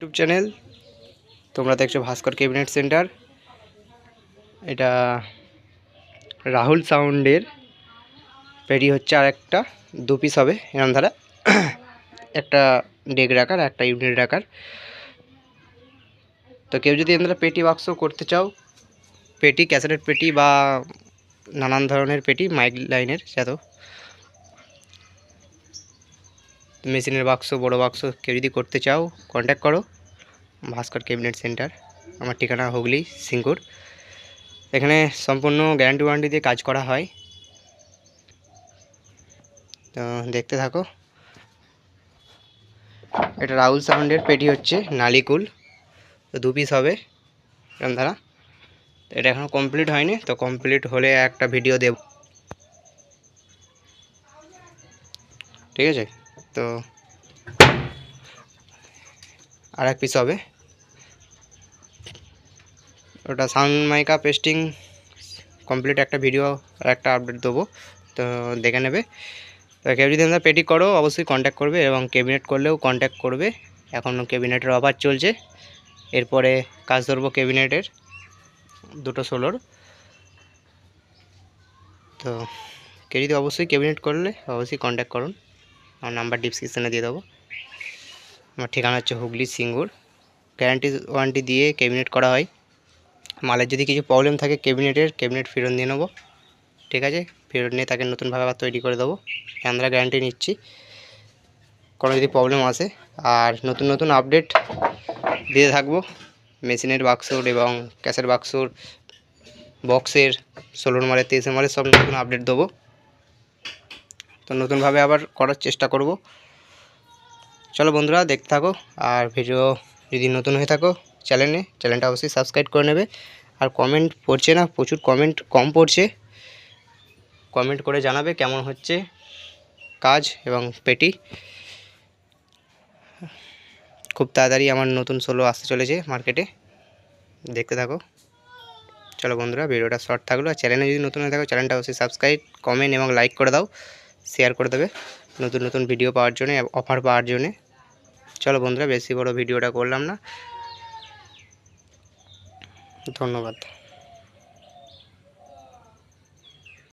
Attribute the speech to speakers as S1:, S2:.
S1: YouTube channel তোমরা দেখছো ভাস্কর cabinet centre. এটা রাহুল সাউন্ডের পেটি হচ্ছে, আর একটা দু পিস হবে এরম ধারা, একটা ডেক রাখার একটা ইউনিট রাখার। তো কেউ যদি এর পেটি বাক্স করতে চাও, পেটি ক্যাসেটের পেটি বা নানান ধরনের পেটি মাইক লাইনের যত মেশিনের বাক্স বড় বাক্স কেউ যদি করতে চাও কন্ট্যাক্ট করো ভাস্কর ক্যাবিনেট সেন্টার। আমার ঠিকানা হুগলি সিঙ্গুর। এখানে সম্পূর্ণ গ্যারান্টি ওয়ারেন্টি দিয়ে কাজ করা হয়। তো দেখতে থাকো। এটা রাহুল সাউন্ডের পেটি হচ্ছে নালিকুল, তো দু পিস হবে এরকম ধারা। এটা এখনও কমপ্লিট হয়নি, তো কমপ্লিট হলে একটা ভিডিও দেব, ঠিক আছে? তো আর এক পিস হবে, ওটা সাউন্ড মাইকা পেস্টিং কমপ্লিট একটা ভিডিও আর একটা আপডেট দেবো, তো দেখে নেবে। তো কেউ যদি তোমরা পেটি করো অবশ্যই কন্ট্যাক্ট করবে, এবং ক্যাবিনেট করলেও কন্ট্যাক্ট করবে। এখনও ক্যাবিনেটের অফার চলছে, এরপরে কাজ ধরবো ক্যাবিনেটের দুটো সোলোর। তো কেউ যদি অবশ্যই ক্যাবিনেট করলে অবশ্যই কন্ট্যাক্ট করুন, আমার নাম্বার ডিসক্রিপশানে দিয়ে দেবো। আমার ঠিকানা হচ্ছে হুগলি সিঙ্গুর। গ্যারান্টি ওয়ারেন্টি দিয়ে ক্যাবিনেট করা হয়। মালের যদি কিছু প্রবলেম থাকে ক্যাবিনেট ফেরত দিয়ে নেবো, ঠিক আছে? ফেরত নিয়ে তাকে নতুনভাবে আবার তৈরি করে দেবো, আমরা গ্যারান্টি নিচ্ছি কোনো যদি প্রবলেম আসে। আর নতুন নতুন আপডেট দিতে থাকবো মেশিনের বাক্সর এবং ক্যাসের বাক্সর, বক্সের, 16 মালের 23 মালের সব নতুন আপডেট দেবো। তো নতুনভাবে আবার করার চেষ্টা করব। চলো বন্ধুরা দেখতে থাকো, আর ভিডিও যদি নতুন হয়ে থাকো চ্যানেলটা অবশ্যই সাবস্ক্রাইব করে নেবে। আর কমেন্ট পড়ছে না, প্রচুর কমেন্ট কম পড়ছে, কমেন্ট করে জানাবে কেমন হচ্ছে কাজ এবং পেটি। খুব তাড়াতাড়ি আমার নতুন সোলো আসতে চলেছে মার্কেটে, দেখতে থাকো। চলো বন্ধুরা ভিডিওটা শর্ট থাকলো, আর চ্যানেলে যদি নতুন হয়ে থাকো চ্যানেলটা অবশ্যই সাবস্ক্রাইব, কমেন্ট এবং লাইক করে দাও, শেয়ার করে দেবে নতুন নতুন ভিডিও পাওয়ার জন্য, অফার পাওয়ার জন্যে। চলো বন্ধুরা বেশি বড় ভিডিওটা করলাম না, ধন্যবাদ।